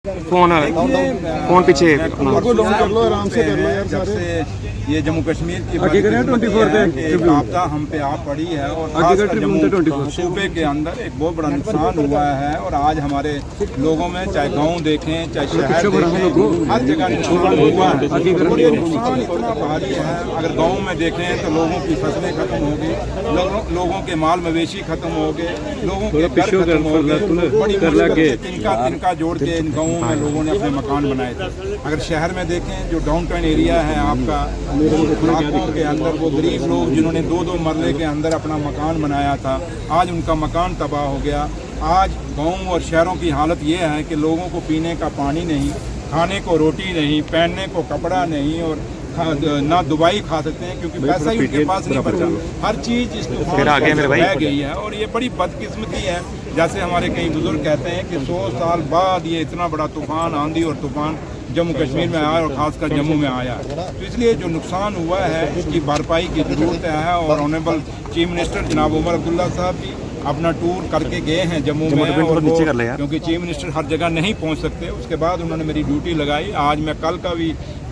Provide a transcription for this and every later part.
Phone पीछे आराम से कर लो यार। जब से ये जम्मू कश्मीर की एक आपदा हम पे आ पड़ी है और खासकर जम्मू सूबे के अंदर एक बहुत बड़ा नुकसान हुआ है। और आज हमारे लोगों में चाहे गांव देखें चाहे शहर देखें, हर जगह नुकसान हुआ है। और ये नुकसान इतना भारी है, अगर गाँव में देखें तो लोगों की फसलें खत्म हो गई, लोगों के माल मवेशी खत्म हो गए, लोगों के घर खत्म हो गए। बड़ी तिनका जोड़ के इन गाँवों में लोगों ने अपने मकान बनाए थे। अगर शहर में देखें, जो डाउन टाउन एरिया है आपका, इलाकों के अंदर वो गरीब लोग जिन्होंने 2-2 मरले के अंदर अपना मकान बनाया था, आज उनका मकान तबाह हो गया। आज गाँव और शहरों की हालत ये है कि लोगों को पीने का पानी नहीं, खाने को रोटी नहीं, पहनने को कपड़ा नहीं और ना दवाई खा सकते हैं क्योंकि पैसा ही उनके पास नहीं बचा। हर चीज़ इस तूफान से बह गई है और ये बड़ी बदकिस्मती है। जैसे हमारे कई बुजुर्ग कहते हैं कि 100 साल बाद ये इतना बड़ा तूफान, आंधी और तूफान जम्मू कश्मीर में आया और ख़ासकर जम्मू में आया। तो इसलिए जो नुकसान हुआ है इसकी भरपाई की ज़रूरत है। और ऑनरेबल चीफ मिनिस्टर जनाब उमर अब्दुल्ला साहब भी अपना टूर करके गए हैं जम्मू में, और वो क्योंकि चीफ मिनिस्टर हर जगह नहीं पहुंच सकते, उसके बाद उन्होंने मेरी ड्यूटी लगाई। आज मैं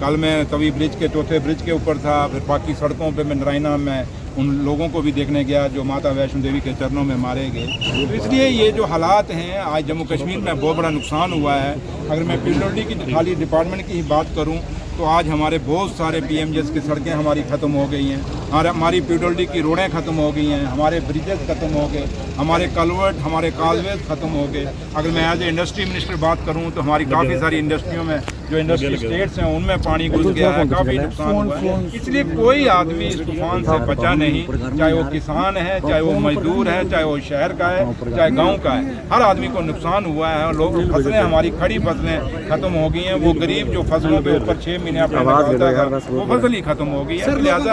कल मैं तवी ब्रिज के चौथे ब्रिज के ऊपर था, फिर बाकी सड़कों पे मैं नारायणा में उन लोगों को भी देखने गया जो माता वैष्णो देवी के चरणों में मारे गए। तो इसलिए ये जो हालात हैं, आज जम्मू कश्मीर में बहुत बड़ा नुकसान हुआ है। अगर मैं पीडब्ल्यूडी की खाली डिपार्टमेंट की ही बात करूं तो आज हमारे बहुत सारे पीएमजेएस की सड़कें हमारी ख़त्म हो गई हैं, हमारी पीडब्ल्यूडी की रोडें ख़त्म हो गई हैं, हमारे ब्रिजेस ख़त्म हो गए, हमारे कलवर्ट, हमारे काजवेज ख़त्म हो गए। अगर मैं एज ए इंडस्ट्री मिनिस्टर बात करूं तो हमारी काफ़ी सारी इंडस्ट्रियों में जो इंडस्ट्री स्टेट्स हैं उनमें पानी घुस गया है, काफ़ी नुकसान हुआ है। इसलिए कोई आदमी इस तूफान से बचा नहीं, चाहे वो किसान है, चाहे वो मजदूर है, चाहे वो शहर का है, चाहे गाँव का है, हर आदमी को नुकसान हुआ है। लोग फसलें, हमारी खड़ी फसलें ख़त्म हो गई हैं। वो गरीब जो फसलों पे ऊपर 6 महीने अपना निकालता था वो फसल ही खत्म हो गई है। लिहाजा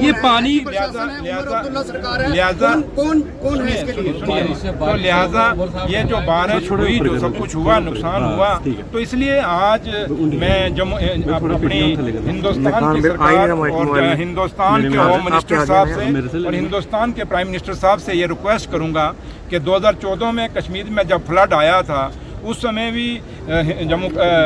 ये पानी तो लिहाजा ये जो बारिश हुई, जो सब कुछ हुआ, नुकसान हुआ, तो इसलिए आज मैं जम्मू अपनी हिंदुस्तान की सरकार और हिंदुस्तान के होम मिनिस्टर साहब से और हिंदुस्तान के प्राइम मिनिस्टर साहब से ये रिक्वेस्ट करूंगा कि 2014 में कश्मीर में जब फ्लड आया था उस समय भी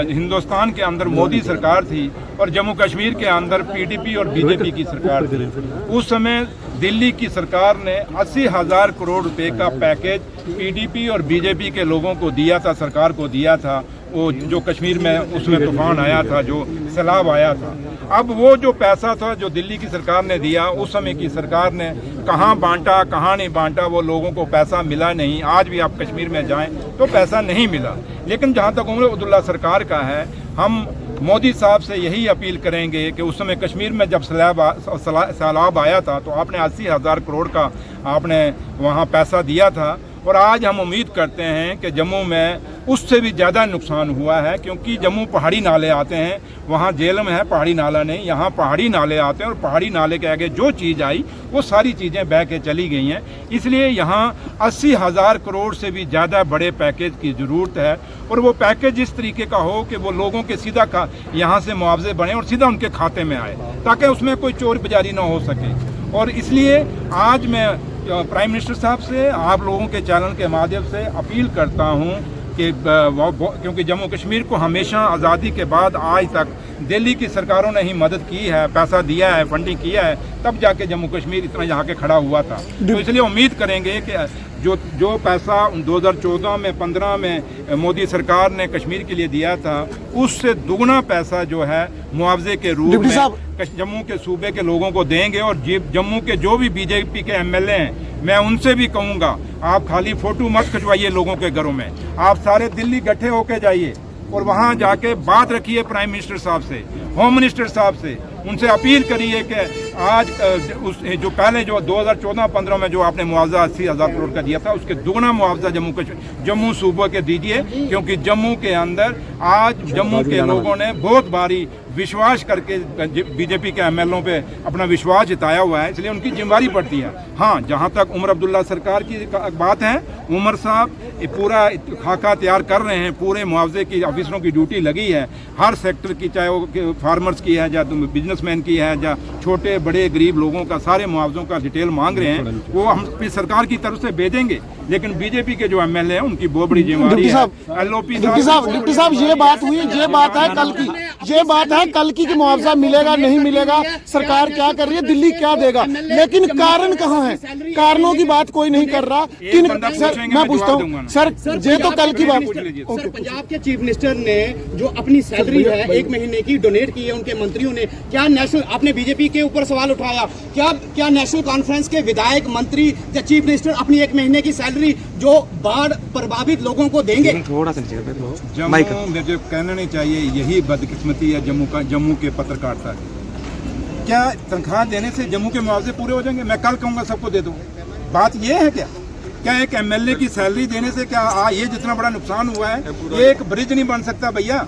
हिंदुस्तान के अंदर मोदी सरकार थी और जम्मू कश्मीर के अंदर पीडीपी और बीजेपी की सरकार थी। उस समय दिल्ली की सरकार ने 80,000 करोड़ रुपए का पैकेज पीडीपी और बीजेपी के लोगों को दिया था, सरकार को दिया था। वो जो कश्मीर में उसमें तूफान आया था, जो सैलाब आया था, अब वो जो पैसा था जो दिल्ली की सरकार ने दिया, उस समय की सरकार ने कहाँ बांटा, कहाँ नहीं बांटा, वो लोगों को पैसा मिला नहीं। आज भी आप कश्मीर में जाएं तो पैसा नहीं मिला। लेकिन जहाँ तक उमर अब्दुल्ला सरकार का है, हम मोदी साहब से यही अपील करेंगे कि उस समय कश्मीर में जब सैलाब आया था तो आपने 80,000 करोड़ का आपने वहाँ पैसा दिया था। और आज हम उम्मीद करते हैं कि जम्मू में उससे भी ज़्यादा नुकसान हुआ है, क्योंकि जम्मू पहाड़ी नाले आते हैं, वहाँ जेलम है, पहाड़ी नाला नहीं, यहाँ पहाड़ी नाले आते हैं और पहाड़ी नाले के आगे जो चीज़ आई वो सारी चीज़ें बह के चली गई हैं। इसलिए यहाँ 80,000 करोड़ से भी ज़्यादा बड़े पैकेज की ज़रूरत है और वो पैकेज इस तरीके का हो कि वो लोगों के सीधा यहाँ से मुआवजे बने और सीधा उनके खाते में आए, ताकि उसमें कोई चोर बाजारी ना हो सके। और इसलिए आज मैं प्राइम मिनिस्टर साहब से, आप लोगों के चैनल के माध्यम से अपील करता हूं कि क्योंकि जम्मू कश्मीर को हमेशा आज़ादी के बाद आज तक दिल्ली की सरकारों ने ही मदद की है, पैसा दिया है, फंडिंग किया है, तब जाके जम्मू कश्मीर इतना यहाँ के खड़ा हुआ था। तो इसलिए उम्मीद करेंगे कि जो पैसा 2014 में 15 में मोदी सरकार ने कश्मीर के लिए दिया था, उससे दुगना पैसा जो है मुआवजे के रूप में जम्मू के सूबे के लोगों को देंगे। और जम्मू के जो भी बीजेपी के एमएलए हैं, मैं उनसे भी कहूँगा, आप खाली फोटो मत खिंचवाइए लोगों के घरों में, आप सारे दिल्ली इकट्ठे होके जाइए और वहाँ जाके बात रखिए प्राइम मिनिस्टर साहब से, होम मिनिस्टर साहब से, उनसे अपील करिए कि आज जो पहले जो 2014-15 में जो आपने मुआवजा 80,000 करोड़ का दिया था, उसके दुगना मुआवजा जम्मू सूबे के दीजिए, क्योंकि जम्मू के अंदर आज जम्मू के लोगों ने बहुत भारी विश्वास करके बीजेपी के एमएलओ पे अपना विश्वास जताया हुआ है, इसलिए उनकी जिम्मेदारी पड़ती है। हाँ, जहाँ तक उमर अब्दुल्ला सरकार की बात है, उमर साहब पूरा खाका तैयार कर रहे हैं, पूरे मुआवजे की ऑफिसरों की ड्यूटी लगी है, हर सेक्टर की, चाहे वो फार्मर्स की है, या बिजनेसमैन की है, या छोटे बड़े गरीब लोगों का सारे मुआवजों का डिटेल मांग रहे हैं, वो हम अपनी सरकार की तरफ से भेजेंगे। लेकिन बीजेपी के जो एमएलए हैं उनकी बहुत बड़ी जिम्मेदारी है। एलओपी डिप्टी साहब ये बात हुई, ये बात है कल की, ये बात है कल की कि मुआवजा मिलेगा नहीं मिलेगा, सरकार क्या कर रही है, दिल्ली क्या देगा, लेकिन कारण कहाँ है? कारणों की बात कोई नहीं कर रहा। किन सर मैं पूछता हूँ सर, ये तो कल की बात। सर पंजाब के चीफ मिनिस्टर ने जो अपनी सैलरी है 1 महीने की डोनेट की है उनके मंत्रियों ने, क्या नेशनल, आपने बीजेपी के ऊपर सवाल उठाया, क्या नेशनल कॉन्फ्रेंस के विधायक मंत्री या चीफ मिनिस्टर अपनी 1 महीने की सैलरी जो बाढ़ प्रभावित लोगों को देंगे? जम्मू मुझे कहना नहीं चाहिए, यही बदकिस्मती है जम्मू के पत्रकारिता की। क्या तनख्वाह देने से जम्मू के मुआवजे पूरे हो जाएंगे? मैं कल कहूँगा सबको दे दूँ। बात ये है क्या एक एमएलए की सैलरी देने से क्या ये जितना बड़ा नुकसान हुआ है, ये एक ब्रिज नहीं बन सकता भैया?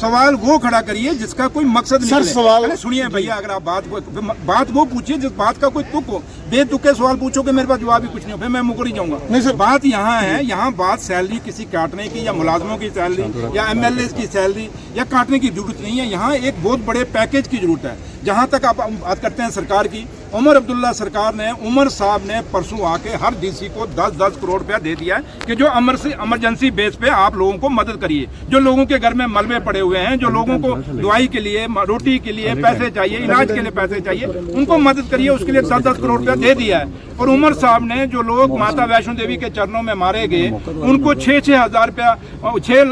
सवाल वो खड़ा करिए जिसका कोई मकसद नहीं। सवाल सुनिए भैया, अगर आप बात वो पूछिए जिस बात का कोई तुक हो। बेतुके सवाल पूछोगे मेरे पास जवाब ही कुछ नहीं हो, फिर मैं मुकरी जाऊंगा। नहीं सर, बात यहाँ है, यहाँ बात सैलरी किसी काटने की या मुलाजमों की सैलरी या एमएलए की सैलरी या काटने की जरूरत नहीं है। यहाँ एक बहुत बड़े पैकेज की जरूरत है। जहाँ तक आप बात करते हैं सरकार की, उमर अब्दुल्ला सरकार ने, उमर साहब ने परसों आके हर डीसी को 10-10 करोड़ रुपया दे दिया है कि जो इमरजेंसी बेस पे आप लोगों को मदद करिए। जो लोगों के घर में मलबे पड़े हुए हैं, जो लोगों को दवाई के लिए, रोटी के लिए पैसे चाहिए, इलाज के लिए पैसे चाहिए, उनको मदद करिए। उसके लिए 10-10 करोड़ रुपया दे दिया है। और उमर साहब ने जो लोग माता वैष्णो देवी के चरणों में मारे गए, उनको 6-6 हजार रुपया,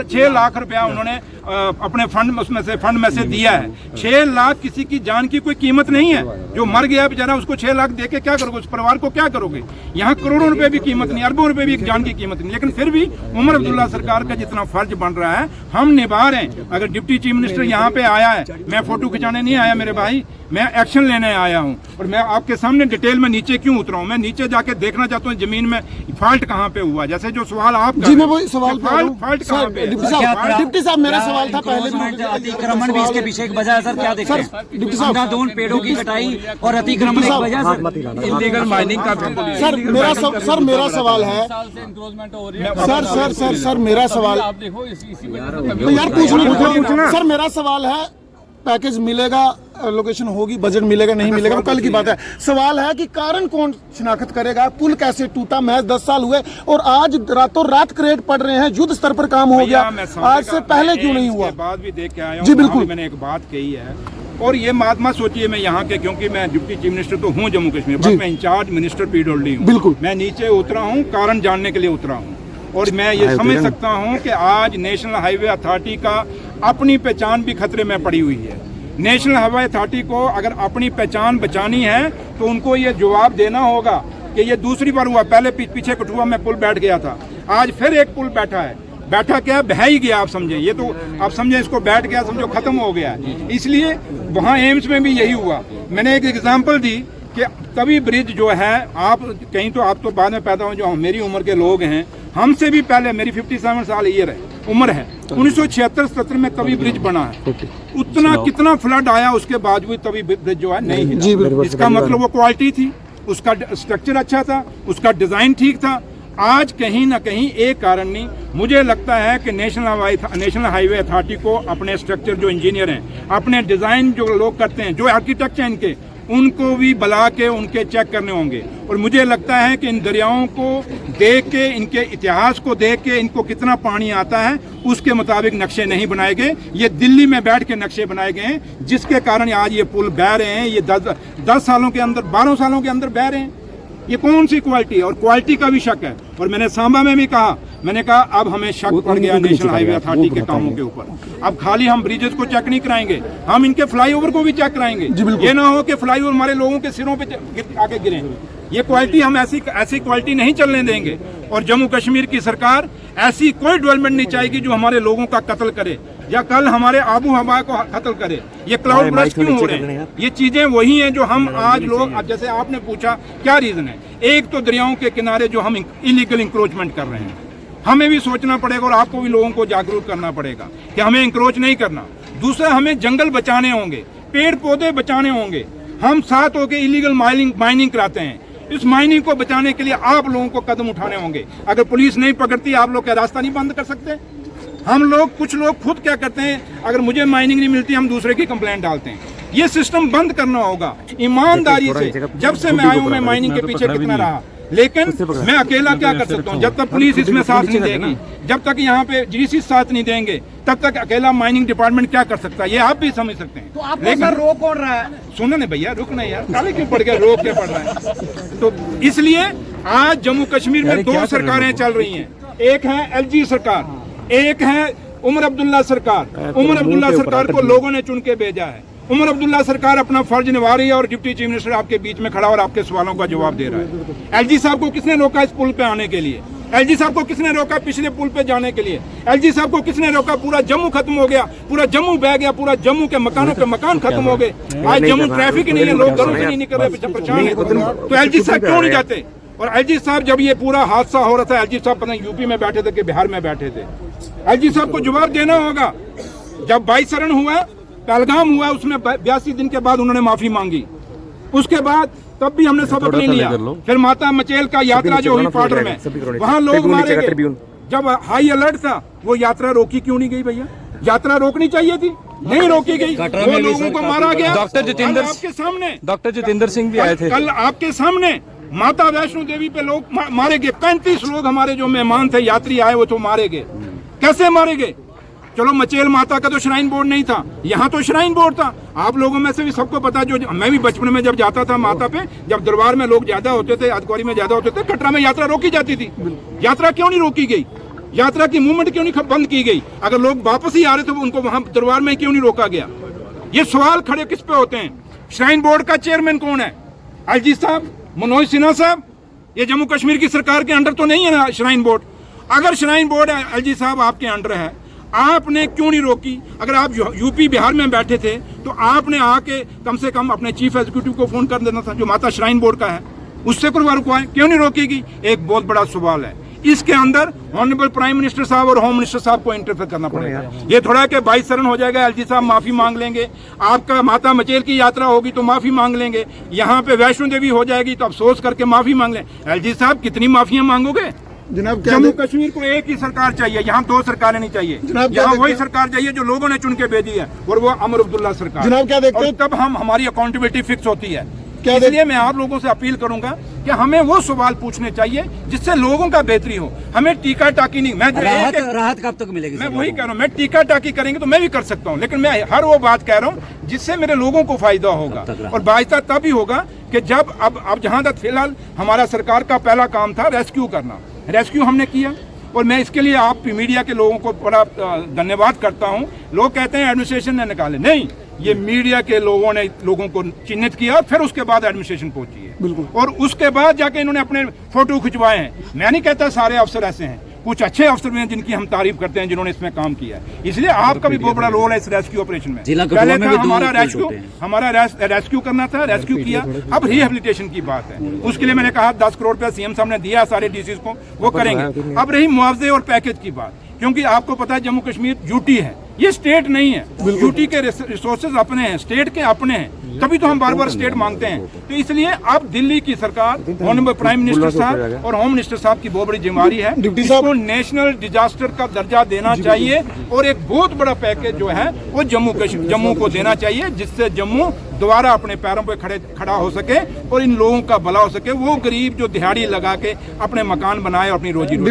6 लाख रुपया उन्होंने अपने फंड में से दिया है। 6 लाख किसी की जान की कोई कीमत नहीं है। जो मर गया बेचारा, उसको 6 लाख दे के क्या करोगे? उस परिवार को क्या करोगे? यहाँ करोड़ों रुपए भी कीमत नहीं, अरबों रुपए भी एक जान की कीमत नहीं। लेकिन फिर भी उमर अब्दुल्ला सरकार का जितना फर्ज बन रहा है हम निभा रहे हैं। अगर डिप्टी चीफ मिनिस्टर यहाँ पे आया है, मैं फोटो खिंचाने नहीं आया मेरे भाई, मैं एक्शन लेने आया हूँ। और मैं आपके सामने डिटेल में नीचे क्यों उतरा हूँ, मैं नीचे जाके देखना चाहता हूँ जमीन में फॉल्ट कहाँ पे हुआ। जैसे जो सवाल आप जी, मैं वही सवाल फॉल्ट कहाँ पे? डिप्टी साहब मेरा सवाल था पहले भी, अतिक्रमण भी इसके पीछे एक वजह है सर, क्या देखते हैं? डिप्टी साहब, अंधाधुंध पेड़ों की कटाई और अतिक्रमण एक वजह सर, इलीगल माइनिंग का। सर मेरा सवाल है सर मेरा सवाल यार पूछना सर, मेरा सवाल है पैकेज मिलेगा, लोकेशन होगी, बजट मिलेगा नहीं मिलेगा वो कल की बात है। सवाल है कि कारण कौन शिनाख्त करेगा? पुल कैसे टूटा? महज 10 साल हुए और आज रातों रात क्रेट पड़ रहे हैं, युद्ध स्तर पर काम हो गया, आज से पहले क्यों नहीं हुआ? बाद भी देख के आया हूं। जी बिल्कुल, मैंने एक बात कही है और ये बात मत सोचिए मैं यहाँ के, क्योंकि मैं डिप्टी चीफ मिनिस्टर तो हूँ जम्मू कश्मीर, बट मैं इंचार्ज मिनिस्टर पीडब्ल्यूडी हूँ। बिल्कुल, मैं नीचे उतरा हूँ, कारण जानने के लिए उतरा हूँ। और मैं ये समझ सकता हूँ कि आज नेशनल हाईवे अथॉरिटी का अपनी पहचान भी खतरे में पड़ी हुई है। नेशनल हाईवे अथॉरिटी को अगर अपनी पहचान बचानी है तो उनको ये जवाब देना होगा कि ये दूसरी बार हुआ। पहले पीछे कठुआ में पुल बैठ गया था, आज फिर एक पुल बैठा है। बैठा क्या, बह ही गया, आप समझे। ये तो आप समझे इसको बैठ गया, समझो खत्म हो गया। इसलिए वहाँ एम्स में भी यही हुआ। मैंने एक एग्जाम्पल दी कि तवी ब्रिज जो है, आप कहीं तो आप तो बाद में पैदा हो, जो मेरी उम्र के लोग हैं, हमसे भी पहले, मेरी 57 साल ईयर है, उम्र है, 1976-77 में तवी ब्रिज बना है। उतना कितना फ्लड आया, उसके बावजूद तवी ब्रिज जो है नहीं हिला। इसका मतलब वो क्वालिटी थी, उसका स्ट्रक्चर अच्छा था, उसका डिजाइन ठीक था। आज कहीं ना कहीं एक कारण नहीं, मुझे लगता है कि नेशनल हाईवे अथॉरिटी को अपने स्ट्रक्चर, जो इंजीनियर हैं, अपने डिजाइन जो लोग करते हैं, जो आर्किटेक्ट हैं इनके, उनको भी बुला के उनके चेक करने होंगे। और मुझे लगता है कि इन दरियाओं को देख के, इनके इतिहास को देख के, इनको कितना पानी आता है उसके मुताबिक नक्शे नहीं बनाए गए। ये दिल्ली में बैठ के नक्शे बनाए गए हैं, जिसके कारण आज ये पुल बह रहे हैं। ये 10 सालों के अंदर, 12 सालों के अंदर बह रहे हैं। ये कौन सी क्वालिटी है? और क्वालिटी का भी शक है। और मैंने सांबा में भी कहा, मैंने कहा अब हमें शक पड़ गया नेशनल हाईवे अथॉरिटी के कामों के ऊपर। अब खाली हम ब्रिजेस को चेक नहीं कराएंगे, हम इनके फ्लाईओवर को भी चेक कराएंगे। ये ना हो कि फ्लाईओवर हमारे लोगों के सिरों पे आके गिरे। ये क्वालिटी, हम ऐसी क्वालिटी नहीं चलने देंगे। और जम्मू कश्मीर की सरकार ऐसी कोई डेवलपमेंट नहीं चाहेगी जो हमारे लोगों का कत्ल करे या कल हमारे आबू हवा को कत्ल करे। ये क्लाउड ब्रस्ट क्यों हो रहे हैं? ये चीजें वही हैं जो हम आज लोग, अब जैसे आपने पूछा क्या रीजन है, एक तो दरियाओं के किनारे जो हम इलीगल इंक्रोचमेंट कर रहे हैं, हमें भी सोचना पड़ेगा और आपको भी लोगों को जागरूक करना पड़ेगा कि हमें इंक्रोच नहीं करना। दूसरा, हमें जंगल बचाने होंगे, पेड़ पौधे बचाने होंगे। हम साथ होकर इलीगल माइनिंग कराते हैं। इस माइनिंग को बचाने के लिए आप लोगों को कदम उठाने होंगे। अगर पुलिस नहीं पकड़ती, आप लोग क्या रास्ता नहीं बंद कर सकते? हम लोग, कुछ लोग खुद क्या करते हैं, अगर मुझे माइनिंग नहीं मिलती, हम दूसरे की कंप्लेंट डालते हैं। ये सिस्टम बंद करना होगा ईमानदारी से। जब से मैं आया हूँ मैं माइनिंग के पीछे कितना रहा, लेकिन मैं अकेला क्या कर सकता हूँ? जब तक पुलिस इसमें साथ नहीं देगी, जब तक यहाँ पे जीसी साथ नहीं देंगे, तब तक अकेला माइनिंग डिपार्टमेंट क्या कर सकता है, ये आप भी समझ सकते हैं। तो आपको सर रोक कौन रहा है? सुनो ना भैया, रुक ना यार, काले क्यों पड़ गया, रोक क्या पड़ रहा है? तो इसलिए आज जम्मू कश्मीर में दो सरकारें चल रही हैं, एक है एलजी सरकार, एक है उमर अब्दुल्ला सरकार। उमर अब्दुल्ला सरकार को लोगों ने चुन के भेजा है। उमर अब्दुल्ला सरकार अपना फर्ज निभा रही है और डिप्टी चीफ मिनिस्टर आपके बीच में खड़ा और आपके सवालों का जवाब दे रहा है। एलजी साहब को किसने रोका इस पुल पे आने के लिए? एलजी साहब को किसने रोका पिछले पुल पे जाने के लिए? एलजी साहब को किसने रोका? पूरा जम्मू खत्म हो गया, पूरा जम्मू बह गया, पूरा जम्मू के मकानों पे मकान खत्म हो गए। आज जम्मू ट्रैफिक ही नहीं है, लोग घरों से नहीं निकल रहे, परेशान है। तो एलजी साहब क्यों नहीं जाते? और एलजी साहब जब ये पूरा हादसा हो रहा था, एलजी साहब पता नहीं यूपी में बैठे थे कि बिहार में बैठे थे। एलजी साहब को जवाब देना होगा। जब 22 शरण हुआ, पहलगाम हुआ, उसमें 82 दिन के बाद उन्होंने माफी मांगी। उसके बाद तब भी हमने सबक नहीं लिया। फिर माता मचेल का यात्रा जो हुई पार्डर में, वहाँ लोग मारे गए। जब हाई अलर्ट था, वो यात्रा रोकी क्यों नहीं गई भैया? यात्रा रोकनी चाहिए थी, नहीं रोकी गई। वो लोगों को मारा गया। डॉक्टर जितेंद्र सिंह भी आए थे कल आपके सामने। माता वैष्णो देवी पे लोग मारे गए। 35 लोग हमारे जो मेहमान थे, यात्री आए, वो तो मारे गए। कैसे मारे गए? चलो मचेल माता का तो श्राइन बोर्ड नहीं था, यहाँ तो श्राइन बोर्ड था। आप लोगों में से भी सबको पता, जो मैं भी बचपन में जब जाता था माता पे, जब दरबार में लोग ज्यादा होते थे, अधकौरी में ज्यादा होते थे, कटरा में यात्रा रोकी जाती थी। यात्रा क्यों नहीं रोकी गई? यात्रा की मूवमेंट क्यों नहीं बंद की गई? अगर लोग वापस ही आ रहे थे, उनको वहां दरबार में क्यों नहीं रोका गया? ये सवाल खड़े किस पे होते हैं? श्राइन बोर्ड का चेयरमैन कौन है? एलजी साहब, मनोज सिन्हा साहब। ये जम्मू कश्मीर की सरकार के अंडर तो नहीं है ना श्राइन बोर्ड? अगर श्राइन बोर्ड एलजी साहब आपके अंडर है, आपने क्यों नहीं रोकी? अगर आप यूपी बिहार में बैठे थे तो आपने आके कम से कम अपने चीफ एग्जीक्यूटिव को फोन कर देना था, जो माता श्राइन बोर्ड का है, उससे रुकवाएं, क्यों नहीं रोकेगी? एक बहुत बड़ा सवाल है। इसके अंदर ऑनरेबल प्राइम मिनिस्टर साहब और होम मिनिस्टर साहब को इंटरफेयर करना पड़ेगा। ये थोड़ा कि 22 शरण हो जाएगा, एलजी साहब माफी मांग लेंगे, आपका माता मचेल की यात्रा होगी तो माफी मांग लेंगे, यहाँ पे वैष्णो देवी हो जाएगी तो अफसोस करके माफी मांग लें। एलजी साहब कितनी माफियां मांगोगे? जनाब जम्मू कश्मीर को एक ही सरकार चाहिए, यहाँ दो सरकारें नहीं चाहिए। यहाँ वही सरकार चाहिए जो लोगों ने चुन के भेजी है, और वो उमर अब्दुल्ला सरकार। जनाब क्या देखते हैं? तब हमारी अकाउंटेबिलिटी फिक्स होती है। इसलिए मैं आप लोगों से अपील करूंगा कि हमें वो सवाल पूछने चाहिए जिससे लोगों का बेहतरी हो। हमें टीका टाकी नहीं। मैं राहत कब तक मिलेगी? मैं वही कह रहा हूँ, मैं टीका टाकी करेंगे तो मैं भी कर सकता हूँ, लेकिन मैं हर वो बात कह रहा हूँ जिससे मेरे लोगों को फायदा होगा। और बायता तभी होगा कि जब अब जहां तक फिलहाल हमारा सरकार का पहला काम था रेस्क्यू करना, रेस्क्यू हमने किया। और मैं इसके लिए आप मीडिया के लोगों को बड़ा धन्यवाद करता हूं। लोग कहते हैं एडमिनिस्ट्रेशन ने निकाले, नहीं, ये मीडिया के लोगों ने लोगों को चिन्हित किया और फिर उसके बाद एडमिनिस्ट्रेशन पहुंची है। बिल्कुल। और उसके बाद जाके इन्होंने अपने फोटो खिंचवाए हैं। मैं नहीं कहता सारे अफसर ऐसे हैं, कुछ अच्छे अफसर भी हैं जिनकी हम तारीफ करते हैं, जिन्होंने इसमें काम किया है। इसलिए आपका भी बहुत बड़ा रोल है इस रेस्क्यू ऑपरेशन में। पहले था हमारा रेस्क्यू करना था, रेस्क्यू किया। अब रिहेबिलिटेशन की बात है, उसके लिए मैंने कहा 10 करोड़ रुपया सीएम साहब ने दिया सारे डीसीज को, वो करेंगे। अब रही मुआवजे और पैकेज की बात, क्योंकि आपको पता है जम्मू कश्मीर यूटी है, ये स्टेट नहीं है। यूटी के रिसोर्सेज अपने हैं, स्टेट के अपने हैं, तभी तो हम बार बार स्टेट मांगते हैं। तो इसलिए अब दिल्ली की सरकार, ऑनरेबल प्राइम मिनिस्टर साहब और होम मिनिस्टर साहब की बहुत बड़ी जिम्मेदारी है, इसको नेशनल डिजास्टर का दर्जा देना चाहिए और एक बहुत बड़ा पैकेज जो है वो जम्मू को देना चाहिए, जिससे जम्मू दोबारा अपने पैरों पर खड़ा हो सके और इन लोगों का भला हो सके। वो गरीब जो दिहाड़ी लगा के अपने मकान बनाए और अपनी रोजी रोटी।